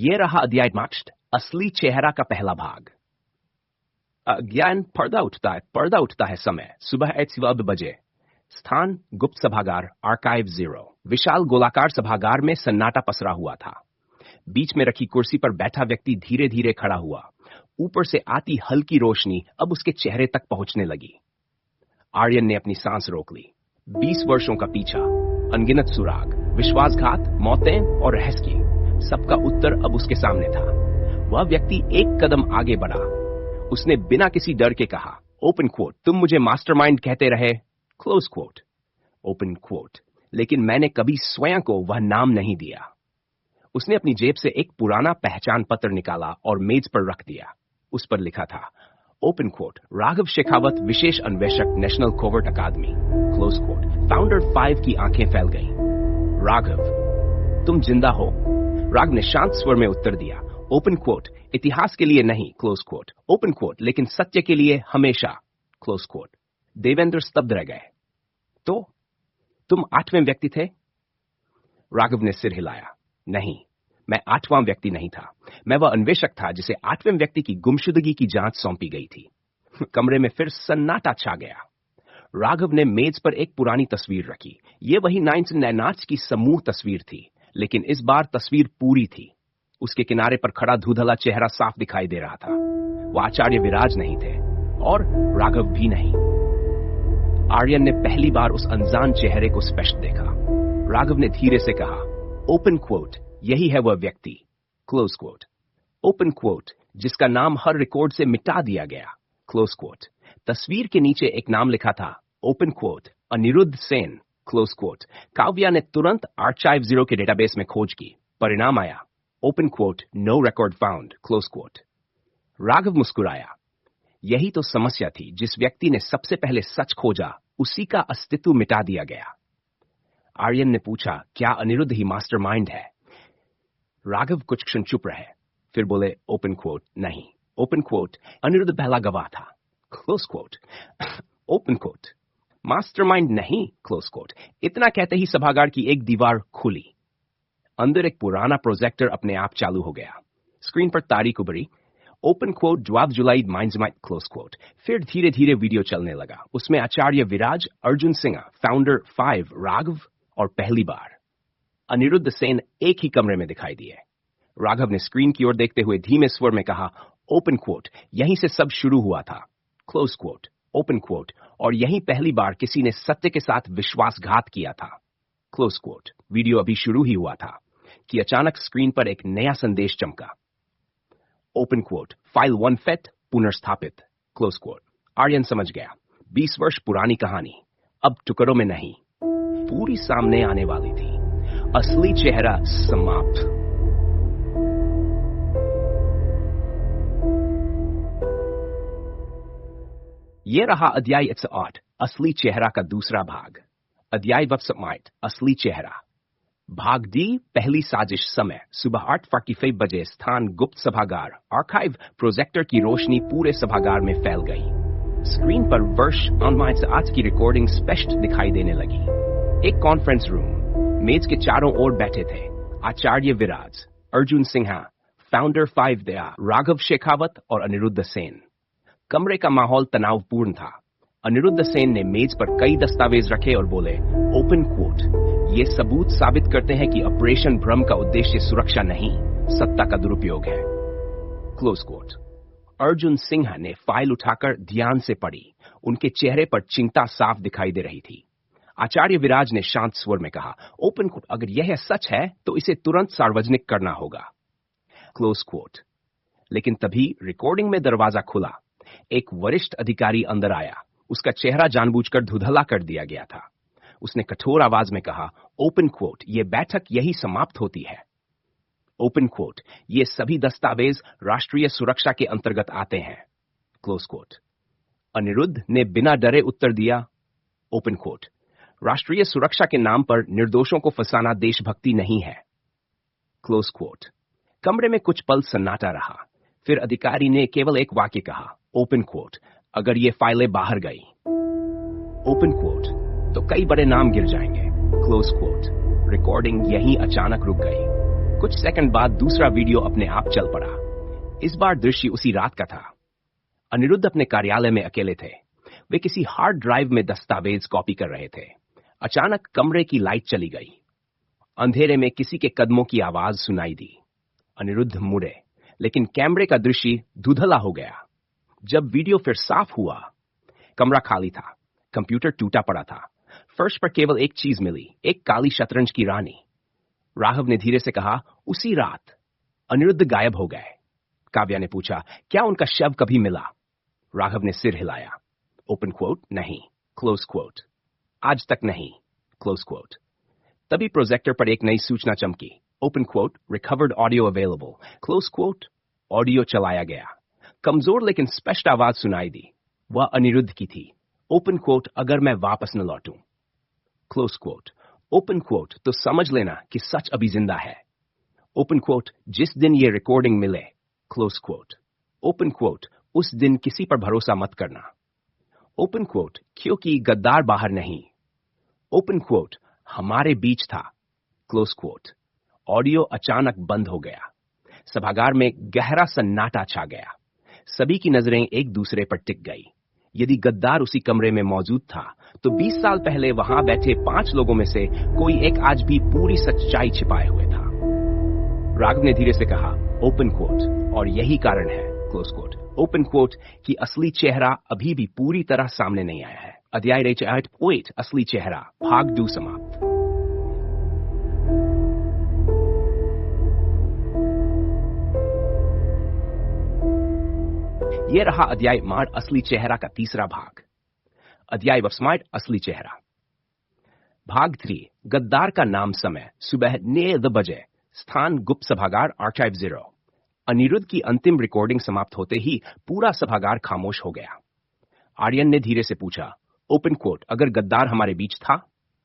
ये रहा अध्याय मार्क्ड असली चेहरा का पहला भाग। ज्ञान पर्दा उठता है समय सुबह 8 बजे। स्थान गुप्त सभागार आर्काइव 0। विशाल गोलाकार सभागार में सन्नाटा पसरा हुआ था। बीच में रखी कुर्सी पर बैठा व्यक्ति धीरे धीरे खड़ा हुआ। ऊपर से आती हल्की रोशनी अब उसके चेहरे तक पहुंचने लगी। आर्यन ने अपनी सांस रोक ली। 20 वर्षों का पीछा, अनगिनत सुराग, विश्वासघात, मौतें और रहस्य की सबका उत्तर अब उसके सामने था। वह व्यक्ति एक कदम आगे बढ़ा। उसने बिना किसी डर के कहा, ओपन क्वोट, तुम मुझे मास्टरमाइंड कहते रहे, क्लोज क्वोट, ओपन क्वोट, लेकिन मैंने कभी स्वयं को वह नाम नहीं दिया। उसने अपनी जेब से एक पुराना पहचान पत्र निकाला और मेज पर रख दिया। उस पर लिखा था, ओपन क्वोट, राघव शेखावत, विशेष अन्वेषक, नेशनल कोवर्ट अकादमी, क्लोज क्वोट। फाउंडर 5 की आंखें फैल गईं। राघव, तुम जिंदा हो? राघव ने शांत स्वर में उत्तर दिया, ओपन क्वोट, इतिहास के लिए नहीं, क्लोज क्वोट, ओपन क्वोट, लेकिन सत्य के लिए हमेशा, क्लोज क्वोट। देवेंद्र स्तब्ध रह गए। तो तुम 8वें व्यक्ति थे? राघव ने सिर हिलाया। नहीं, मैं 8वां व्यक्ति नहीं था। मैं वह अन्वेषक था जिसे 8वें व्यक्ति की गुमशुदगी की जांच सौंपी गई थी। कमरे में फिर सन्नाटा छा गया। राघव ने मेज पर एक पुरानी तस्वीर रखी। ये वही 1999 की समूह तस्वीर थी, लेकिन इस बार तस्वीर पूरी थी। उसके किनारे पर खड़ा धुंधला चेहरा साफ दिखाई दे रहा था। वो आचार्य विराज नहीं थे और राघव भी नहीं। आर्यन ने पहली बार उस अनजान चेहरे को स्पष्ट देखा। राघव ने धीरे से कहा, ओपन क्वोट, यही है वह व्यक्ति, क्लोज क्वोट। ओपन क्वोट, जिसका नाम हर रिकॉर्ड से मिटा दिया गया, क्लोज क्वोट। तस्वीर के नीचे एक नाम लिखा था, open quote, Aniruddh Sen, close quote. Kavya ने तुरंत आर्काइव 0 के डेटाबेस में खोज की। परिणाम आया, open quote, no record found, close quote. Raghav मुस्कुराया। यही तो समस्या थी। जिस व्यक्ति ने सबसे पहले सच खोजा, उसी का अस्तित्व मिटा दिया गया। आर्यन ने पूछा, क्या अनिरुद्ध ही मास्टरमाइंड है? राघव कुछ क्षण चुप रहे, फिर बोले, ओपन क्वोट, नहीं, ओपन क्वोट, अनिरुद्ध पहला गवाह था, close quote. Open quote, mastermind नहीं, क्लोज क्वोट। इतना कहते ही सभागार की एक दीवार खुली। अंदर एक पुराना प्रोजेक्टर अपने आप चालू हो गया। स्क्रीन पर तारीख उभरी, ओपन क्वोट, 12 जुलाई 1999, क्लोज क्वोट। फिर धीरे धीरे वीडियो चलने लगा। उसमें आचार्य विराज, अर्जुन सिंह, फाउंडर 5, राघव और पहली बार अनिरुद्ध सेन एक ही कमरे में दिखाई दिए। राघव ने स्क्रीन की ओर देखते हुए धीमे स्वर में कहा, ओपन क्वोट, यहीं से सब शुरू हुआ था, क्लोज क्वोट, ओपन क्वोट, और यहीं पहली बार किसी ने सत्य के साथ विश्वासघात किया था, क्लोज क्वोट। वीडियो अभी शुरू ही हुआ था कि अचानक स्क्रीन पर एक नया संदेश चमका, ओपन क्वोट, फाइल 1 फेट पुनर्स्थापित, क्लोज क्वोट। आर्यन समझ गया, 20 वर्ष पुरानी कहानी अब टुकड़ों में नहीं, पूरी सामने आने वाली थी। असली चेहरा समाप्त। ये रहा अध्याय 108, असली चेहरा का दूसरा भाग। अध्याय वेबसाइट, असली चेहरा। भाग डी, पहली साजिश। समय सुबह 8:45 बजे। स्थान गुप्त सभागार आर्काइव। प्रोजेक्टर की रोशनी पूरे सभागार में फैल गई। स्क्रीन पर वर्ष 19 से आज की रिकॉर्डिंग स्पष्ट दिखाई देने लगी। एक कॉन्फ्रेंस रूम। मेज के चारों ओर बैठे थे आचार्य विराज, अर्जुन सिन्हा, फाउंडर 5 दया, राघव शेखावत और अनिरुद्ध सेन। कमरे का माहौल तनावपूर्ण था। अनिरुद्ध सेन ने मेज पर कई दस्तावेज रखे और बोले, ओपन क्वोट, ये सबूत साबित करते हैं कि ऑपरेशन भ्रम का उद्देश्य सुरक्षा नहीं, सत्ता का दुरुपयोग है, क्लोज क्वोट। अर्जुन सिन्हा ने फाइल उठाकर ध्यान से पढ़ी। उनके चेहरे पर चिंता साफ दिखाई दे रही थी। आचार्य विराज ने शांत स्वर में कहा, ओपन क्वोट, अगर यह सच है तो इसे तुरंत सार्वजनिक करना होगा, क्लोज क्वोट। लेकिन तभी रिकॉर्डिंग में दरवाजा खुला। एक वरिष्ठ अधिकारी अंदर आया। उसका चेहरा जानबूझकर धुंधला कर दिया गया था। उसने कठोर आवाज में कहा, ओपन क्वोट, यह बैठक यही समाप्त होती है, ओपन क्वोट, ये सभी दस्तावेज राष्ट्रीय सुरक्षा के अंतर्गत आते हैं, क्लोज क्वोट। अनिरुद्ध ने बिना डरे उत्तर दिया, ओपन क्वोट, राष्ट्रीय सुरक्षा के नाम पर निर्दोषों को फंसाना देशभक्ति नहीं है, क्लोज क्वोट। कमरे में कुछ पल सन्नाटा रहा। फिर अधिकारी ने केवल एक वाक्य कहा, ओपन क्वोट, अगर ये फाइलें बाहर गई, ओपन क्वोट, तो कई बड़े नाम गिर जाएंगे, क्लोज क्वोट। रिकॉर्डिंग यहीं अचानक रुक गई। कुछ सेकंड बाद दूसरा वीडियो अपने आप चल पड़ा। इस बार दृश्य उसी रात का था। अनिरुद्ध अपने कार्यालय में अकेले थे। वे किसी हार्ड ड्राइव में दस्तावेज कॉपी कर रहे थे। अचानक कमरे की लाइट चली गई। अंधेरे में किसी के कदमों की आवाज सुनाई दी। अनिरुद्ध मुड़े, लेकिन कैमरे का दृश्य धुंधला हो गया। जब वीडियो फिर साफ हुआ, कमरा खाली था। कंप्यूटर टूटा पड़ा था। फर्श पर केवल एक चीज मिली, एक काली शतरंज की रानी। राघव ने धीरे से कहा, उसी रात अनिरुद्ध गायब हो गए। काव्या ने पूछा, क्या उनका शव कभी मिला? राघव ने सिर हिलाया। ओपन क्वोट, नहीं। Close quote. आज तक नहीं। Close quote. तभी प्रोजेक्टर पर एक नई सूचना चमकी। Open quote, recovered audio available. Close quote. Audio चलाया गया। कमजोर लेकिन स्पष्ट आवाज सुनाई दी। वह अनिरुद्ध की थी। ओपन क्वोट, अगर मैं वापस न लौटूं। Close quote. ओपन क्वोट, तो समझ लेना कि सच अभी जिंदा है। ओपन क्वोट, जिस दिन ये रिकॉर्डिंग मिले। Close quote. ओपन क्वोट, उस दिन किसी पर भरोसा मत करना। ओपन क्वोट, क्योंकि गद्दार बाहर नहीं। ओपन क्वोट, हमारे बीच था। Close quote. ऑडियो अचानक बंद हो गया। सभागार में गहरा सन्नाटा छा गया। सभी की नजरें एक दूसरे पर टिक गई। यदि गद्दार उसी कमरे में मौजूद था, तो 20 साल पहले वहां बैठे 5 लोगों में से कोई एक आज भी पूरी सच्चाई छिपाए हुए था। राघव ने धीरे से कहा, ओपन कोट, और यही कारण है। Close coat. ओपन कोट कि असली चेहरा अभी भी पूरी तरह सामने नहीं आया है। अध्याय 8, असली चेहरा, भाग 2 समाप्त। यह रहा अध्याय मार्ड असली चेहरा का तीसरा भाग। अध्याय वस्मार्ट असली चेहरा। भाग 3, गद्दार का नाम। समय सुबह 9 बजे। स्थान गुप्त सभागार, आर्काइव 0। अनिरुद्ध की अंतिम रिकॉर्डिंग समाप्त होते ही पूरा सभागार खामोश हो गया। आर्यन ने धीरे से पूछा, ओपन कोट, अगर गद्दार हमारे बीच था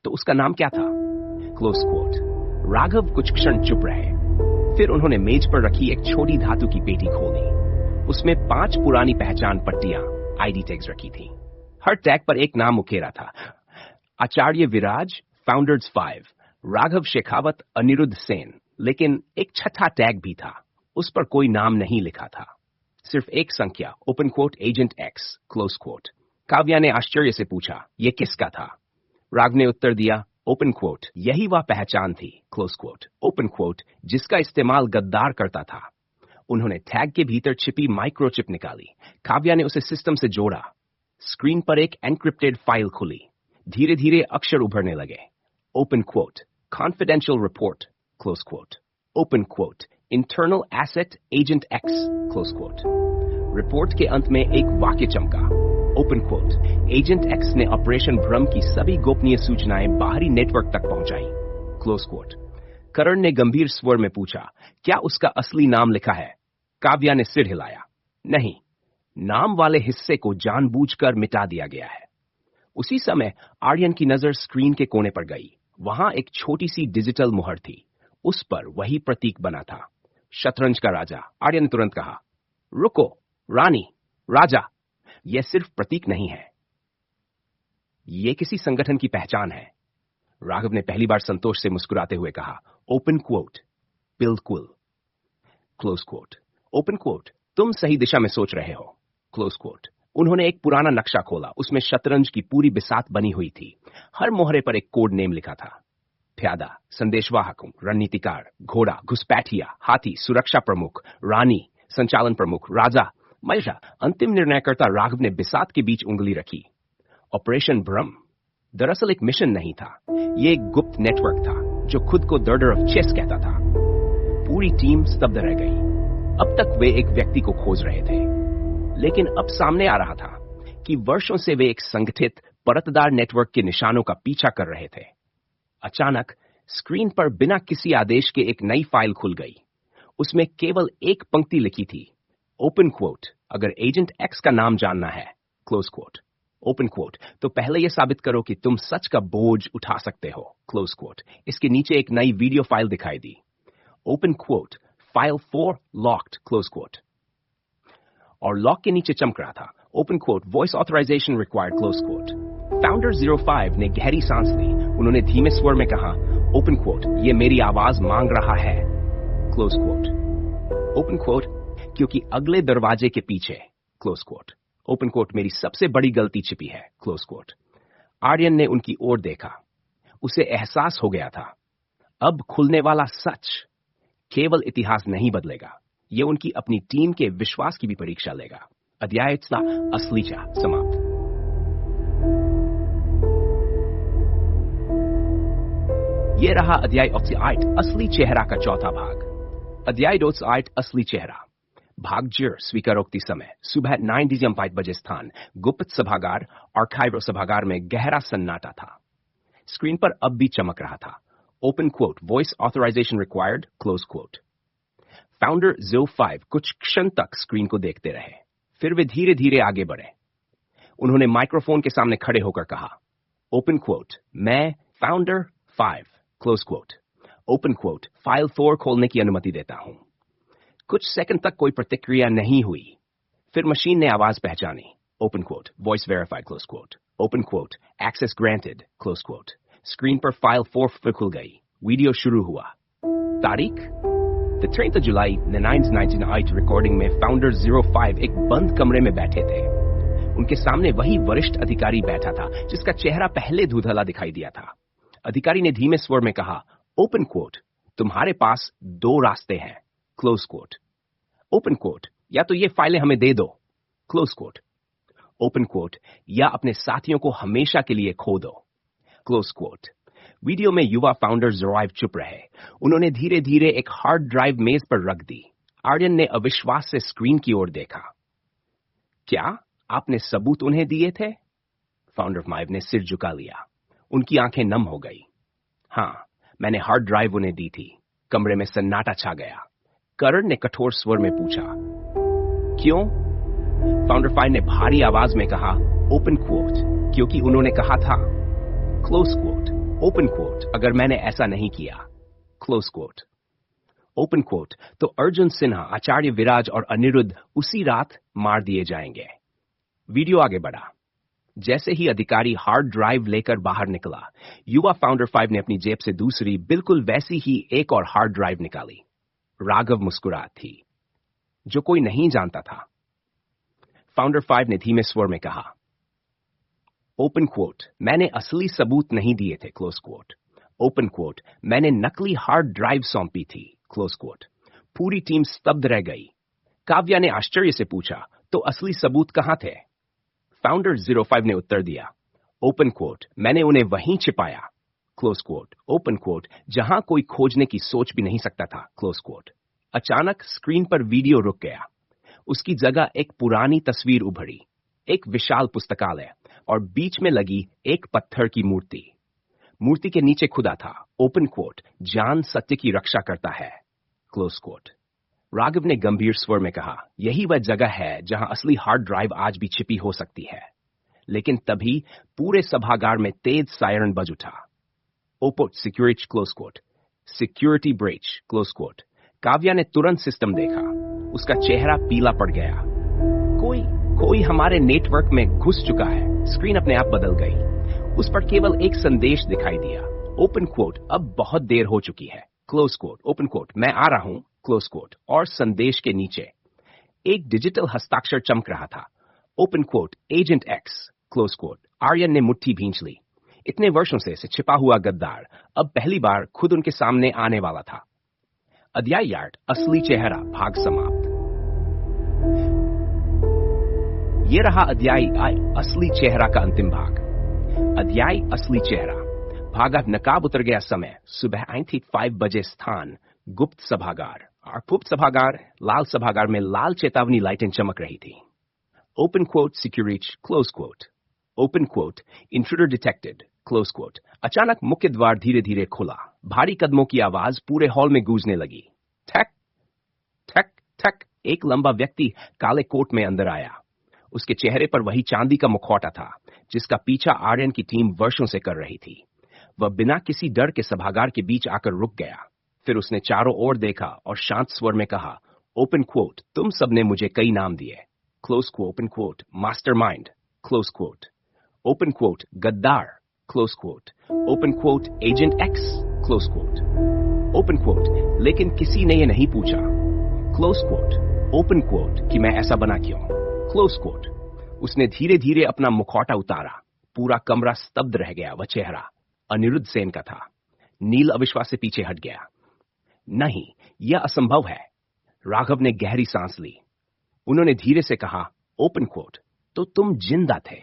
तो उसका नाम क्या था? Close coat. राघव कुछ क्षण चुप रहे। फिर उन्होंने मेज पर रखी एक छोटी धातु की पेटी खोली। उसमें 5 पुरानी पहचान पट्टियां, आईडी टैग्स रखी थी। हर टैग पर एक नाम उकेरा था। आचार्य विराज, फाउंडर्स 5, राघव शेखावत, अनिरुद्ध सेन। लेकिन एक छठा टैग भी था। उस पर कोई नाम नहीं लिखा था, सिर्फ एक संख्या, open quote, agent X, close quote. Kavya ने आश्चर्य से पूछा, यह किसका था? राघव ने उत्तर दिया, ओपन कोट, यही वह पहचान थी। Close coat. ओपन कोट, जिसका इस्तेमाल गद्दार करता था। उन्होंने टैग के भीतर छिपी माइक्रोचिप निकाली। काव्या ने उसे सिस्टम से जोड़ा। स्क्रीन पर एक एन्क्रिप्टेड फाइल खुली। धीरे धीरे अक्षर उभरने लगे। Open quote, confidential report, close quote. Open quote, internal asset agent X, close quote. Report के अंत में एक वाक्य चमका। ओपन क्वोट, एजेंट एक्स ने ऑपरेशन भ्रम की सभी गोपनीय सूचनाएं बाहरी नेटवर्क तक पहुंचाई, क्लोज क्वोट। करण ने गंभीर स्वर में पूछा, क्या उसका असली नाम लिखा है? काव्या ने सिर हिलाया, नहीं, नाम वाले हिस्से को जानबूझकर मिटा दिया गया है। उसी समय आर्यन की नजर स्क्रीन के कोने पर गई। वहां एक छोटी सी डिजिटल मुहर थी। उस पर वही प्रतीक बना था, शतरंज का राजा। आर्यन ने तुरंत कहा, रुको, रानी, राजा, यह सिर्फ प्रतीक नहीं है, यह किसी संगठन की पहचान है। राघव ने पहली बार संतोष से मुस्कुराते हुए कहा, ओपन क्वोट, बिल्कुल। Close quote. ओपन क्वोट, तुम सही दिशा में सोच रहे हो। Close quote. उन्होंने एक पुराना नक्शा खोला। उसमें शतरंज की पूरी बिसात बनी हुई थी। हर मोहरे पर एक कोड नेम लिखा था। प्यादा, संदेशवाहक, रणनीतिकार, घोड़ा, घुसपैठिया, हाथी, सुरक्षा प्रमुख, रानी, संचालन प्रमुख, राजा, महिला। अंतिम निर्णयकर्ता राघव ने बिसात के बीच उंगली रखी। ऑपरेशन भ्रम दरअसल एक मिशन नहीं था, यह एक गुप्त नेटवर्क था जो खुद को द ऑर्डर ऑफ चेस कहता था। पूरी टीम स्तब्ध रह गई। अब तक वे एक व्यक्ति को खोज रहे थे, लेकिन अब सामने आ रहा था कि वर्षों से वे एक संगठित परतदार नेटवर्क के निशानों का पीछा कर रहे थे। अचानक स्क्रीन पर बिना किसी आदेश के एक नई फाइल खुल गई। उसमें केवल एक पंक्ति लिखी थी, ओपन क्वोट, अगर एजेंट एक्स का नाम जानना है, क्लोज क्वोट। ओपन क्वोट, तो पहले यह साबित करो कि तुम सच का बोझ उठा सकते हो, क्लोज क्वोट। इसके नीचे एक नई वीडियो फाइल दिखाई दी। Open quote, file 4 locked, close quote. और लॉक के नीचे चमक रहा था, open quote, voice authorisation required, close quote. Founder 05 ने गहरी सांस ली। उन्होंने धीमे स्वर में कहा, ओपन क्वोट, ये मेरी आवाज मांग रहा है। Close coat. ओपन कोट, क्योंकि अगले दरवाजे के पीछे, क्लोज कोट। ओपन कोट, मेरी सबसे बड़ी गलती छिपी है, क्लोज कोट। आर्यन ने उनकी ओर देखा। उसे एहसास हो गया था, अब खुलने वाला सच केवल इतिहास नहीं बदलेगा, ये उनकी अपनी टीम के विश्वास की भी परीक्षा लेगा। अध्याय असलीचा समाप्त। ये रहा अध्याय 8 असली चेहरा का चौथा भाग। अध्याय 8 असली चेहरा। भाग जर स्वीकारोक्ति समय सुबह 9:05 बजे स्थान गुप्त सभागार आर्काइव सभागार में गहरा सन्नाटा था। स्क्रीन पर अब भी चमक रहा था, open quote, voice authorisation required, close quote. Founder 05 कुछ क्षण तक स्क्रीन को देखते रहे, फिर वे धीरे धीरे आगे बढ़े। उन्होंने माइक्रोफोन के सामने खड़े होकर कहा, ओपन क्वोट, मैं founder 5, close quote. Open quote, file 4 खोलने की अनुमति देता हूं। कुछ सेकंड तक कोई प्रतिक्रिया नहीं हुई, फिर मशीन ने आवाज पहचानी, open quote, voice verified, close quote. Open quote, access granted, close quote. Screen पर फाइल 4 फिर खुल गई, वीडियो शुरू हुआ। तारीख The 3rd of July 1998 recording में फाउंडर 05 एक बंद कमरे में बैठे थे। उनके सामने वही वरिष्ठ अधिकारी बैठा था जिसका चेहरा पहले धुंधला दिखाई दिया था। अधिकारी ने धीमे स्वर में कहा, ओपन कोट, तुम्हारे पास 2 रास्ते हैं, क्लोज कोट। ओपन कोट, या तो ये फाइलें हमें दे दो, क्लोज कोट। ओपन कोट, या अपने साथियों को हमेशा के लिए खो दो, क्लोज कोट। वीडियो में युवा फाउंडर जोराइव चुप रहे। उन्होंने धीरे धीरे एक हार्ड ड्राइव मेज पर रख दी। आर्यन ने अविश्वास से स्क्रीन की ओर देखा। क्या आपने सबूत उन्हें दिए थे? फाउंडर 5 ने सिर झुका लिया। उनकी आंखें नम हो गई। हां, मैंने हार्ड ड्राइव उन्हें दी थी। कमरे में सन्नाटा छा गया। करण ने कठोर स्वर में पूछा, क्यों? फाउंडर 5 ने भारी आवाज में कहा, ओपन क्वोट, क्योंकि उन्होंने कहा था, क्लोज क्वोट। ओपन क्वोट, अगर मैंने ऐसा नहीं किया, क्लोज क्वोट। ओपन क्वोट, तो अर्जुन सिन्हा, आचार्य विराज और अनिरुद्ध उसी रात मार दिए जाएंगे। वीडियो आगे बढ़ा। जैसे ही अधिकारी हार्ड ड्राइव लेकर बाहर निकला, युवा फाउंडर 5 ने अपनी जेब से दूसरी बिल्कुल वैसी ही एक और हार्ड ड्राइव निकाली। राघव मुस्कुरा थी, जो कोई नहीं जानता था। फाउंडर 5 ने धीमे स्वर में कहा, ओपन क्वोट, मैंने असली सबूत नहीं दिए थे, क्लोज क्वोट। ओपन क्वोट, मैंने नकली हार्ड ड्राइव सौंपी थी, क्लोज क्वोट। पूरी टीम स्तब्ध रह गई। काव्या ने आश्चर्य से पूछा, तो असली सबूत कहां थे? फाउंडर 05 ने उत्तर दिया, ओपन क्वोट, मैंने उन्हें वहीं छिपाया, क्लोज क्वोट। ओपन क्वोट, जहां कोई खोजने की सोच भी नहीं सकता था, क्लोज क्वोट। अचानक स्क्रीन पर वीडियो रुक गया। उसकी जगह एक पुरानी तस्वीर उभरी, एक विशाल पुस्तकालय और बीच में लगी एक पत्थर की मूर्ति। मूर्ति के नीचे खुदा था, ओपन क्वोट, जान सत्य की रक्षा करता है, क्लोज क्वोट। राघव ने गंभीर स्वर में कहा, यही वह जगह है जहां असली हार्ड ड्राइव आज भी छिपी हो सकती है। लेकिन तभी पूरे सभागार में तेज सायरन बज उठा। Open quote security, close quote. Security breach, close quote. Kavya ने तुरंत सिस्टम देखा। उसका चेहरा पीला पड़ गया। कोई हमारे नेटवर्क में घुस चुका है। स्क्रीन अपने आप बदल गई। उस पर केवल एक संदेश दिखाई दिया, ओपन क्वोट, अब बहुत देर हो चुकी है, क्लोज क्वोट। ओपन क्वोट, मैं आ रहा हूं, क्लोज क्वोट। और संदेश के नीचे एक डिजिटल हस्ताक्षर चमक रहा था, open quote, agent X, close quote. Aryan ने मुट्ठी भींच ली। इतने वर्षों से छिपा हुआ गद्दार अब पहली बार खुद उनके सामने आने वाला था। अध्याय 8 असली चेहरा, भाग समाप्त। ये रहा अध्याय असली चेहरा का अंतिम भाग। अध्याय असली चेहरा भाग 8 नकाब उतर गया समय सुबह 5 बजे स्थान गुप्त सभागार। और गुप्त सभागार लाल सभागार में लाल चेतावनी लाइटें चमक रही थी। Open quote, security, close quote. Open quote, intruder detected, close quote. अचानक मुख्य द्वार धीरे धीरे खुला। भारी कदमों की आवाज पूरे हॉल में गूंजने लगी। ठक ठक ठक। एक लंबा व्यक्ति काले कोट में अंदर आया। उसके चेहरे पर वही चांदी का मुखौटा था जिसका पीछा आर्यन की टीम वर्षों से कर रही थी। वह बिना किसी डर के सभागार के बीच आकर रुक गया। फिर उसने चारों ओर देखा और शांत स्वर में कहा, ओपन क्वोट, तुम सबने मुझे कई नाम दिए, close quote. Open quote, mastermind, close quote. Open quote, गद्दार, close quote. Open quote, agent X, close quote. Open quote, लेकिन किसी ने यह नहीं पूछा। क्लोज क्वोट, ओपन क्वोट, कि मैं ऐसा बना क्यों। Close quote. उसने धीरे धीरे अपना मुखौटा उतारा। पूरा कमरा स्तब्ध रह गया। वह चेहरा अनिरुद्ध सेन का था। नील अविश्वास से पीछे हट गया। नहीं, यह असंभव है। राघव ने गहरी सांस ली। उन्होंने धीरे से कहा, ओपन क्वोट, तो तुम जिंदा थे।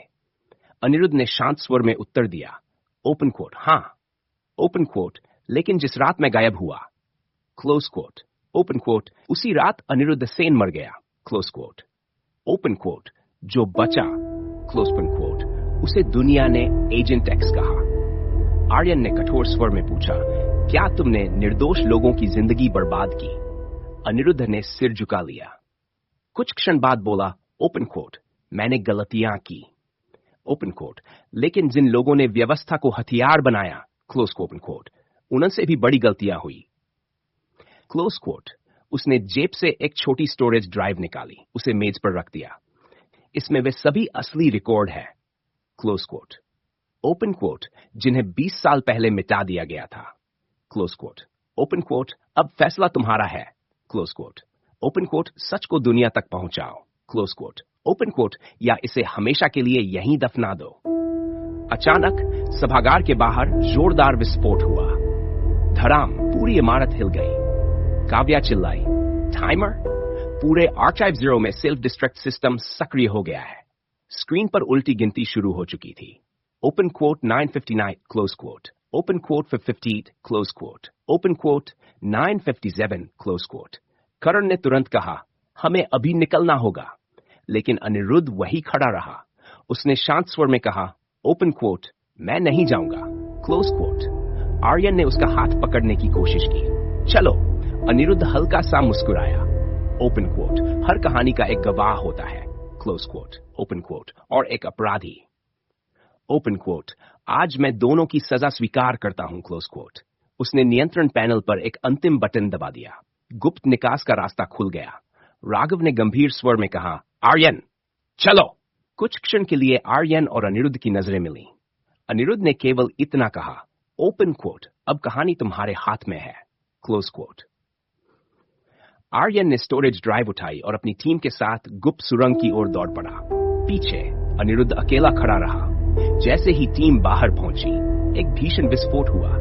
अनिरुद्ध ने शांत स्वर में उत्तर दिया, ओपन क्वोट, हां। ओपन क्वोट, लेकिन जिस रात मैं गायब हुआ। Close quote. ओपन क्वोट, उसी रात अनिरुद्ध सेन मर गया। Close quote. ओपन क्वोट, जो बचा। क्लोज क्वोट, उसे दुनिया ने एजेंट एक्स कहा। आर्यन ने कठोर स्वर में पूछा, क्या तुमने निर्दोष लोगों की जिंदगी बर्बाद की। अनिरुद्ध ने सिर झुका लिया। कुछ क्षण बाद बोला, ओपन क्वोट, मैंने गलतियां की। ओपन क्वोट, लेकिन जिन लोगों ने व्यवस्था को हथियार बनाया। क्लोज ओपन क्वोट, उनसे भी बड़ी गलतियां हुई। Close quote. उसने जेब से एक छोटी स्टोरेज ड्राइव निकाली, उसे मेज पर रख दिया। इसमें वे सभी असली रिकॉर्ड है। Close quote. ओपन क्वोट, जिन्हें 20 साल पहले मिटा दिया गया था। Close quote. ओपन क्वोट, अब फैसला तुम्हारा है। Close quote. ओपन क्वोट, सच को दुनिया तक पहुंचाओ। Close quote. ओपन क्वोट, या इसे हमेशा के लिए यहीं दफना दो। अचानक सभागार के बाहर जोरदार विस्फोट हुआ। धड़ाम, पूरी इमारत हिल गई। काव्या चिल्लाई, टाइमर। पूरे आर्काइव 0 में सेल्फ डिस्ट्रक्ट सिस्टम सक्रिय हो गया है। स्क्रीन पर उल्टी गिनती शुरू हो चुकी थी। Open quote 959, close quote. Open quote 58, close quote. Open quote 957, close quote. Karan ने तुरंत कहा, हमें अभी निकलना होगा। लेकिन अनिरुद्ध वही खड़ा रहा। उसने शांत स्वर में कहा, ओपन क्वोट, मैं नहीं जाऊंगा। Close quote. आर्यन ने उसका हाथ पकड़ने की कोशिश की। चलो। अनिरुद्ध हल्का सा मुस्कुराया। ओपन क्वोट, हर कहानी का एक गवाह होता है। Close quote. ओपन क्वोट, और एक अपराधी। ओपन क्वोट, आज मैं दोनों की सजा स्वीकार करता हूं। Close quote. उसने नियंत्रण पैनल पर एक अंतिम बटन दबा दिया। गुप्त निकास का रास्ता खुल गया। राघव ने गंभीर स्वर में कहा, आर्यन, चलो। कुछ क्षण के लिए आर्यन और अनिरुद्ध की नजरें मिली। अनिरुद्ध ने केवल इतना कहा, ओपन क्वोट, अब कहानी तुम्हारे हाथ में है। Close quote. आर्यन ने स्टोरेज ड्राइव उठाई और अपनी टीम के साथ गुप्त सुरंग की ओर दौड़ पड़ा। पीछे अनिरुद्ध अकेला खड़ा रहा। जैसे ही टीम बाहर पहुंची, एक भीषण विस्फोट हुआ।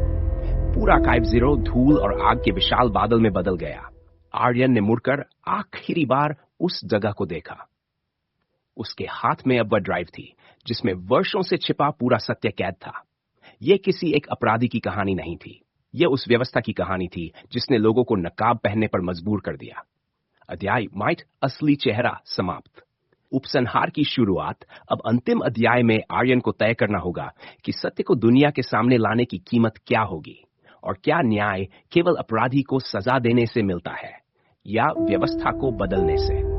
पूरा आर्काइव 0 धूल और आग के विशाल बादल में बदल गया। आर्यन ने मुड़कर आखिरी बार उस जगह को देखा। उसके हाथ में अब वह ड्राइव थी, जिसमें वर्षों से छिपा पूरा सत्य कैद था। यह किसी एक अपराधी की कहानी नहीं थी। यह उस व्यवस्था की कहानी थी जिसने लोगों को नकाब पहनने पर मजबूर कर दिया। अध्याय माइट असली चेहरा समाप्त। उपसंहार की शुरुआत। अब अंतिम अध्याय में आर्यन को तय करना होगा कि सत्य को दुनिया के सामने लाने की कीमत क्या होगी, और क्या न्याय केवल अपराधी को सजा देने से मिलता है या व्यवस्था को बदलने से।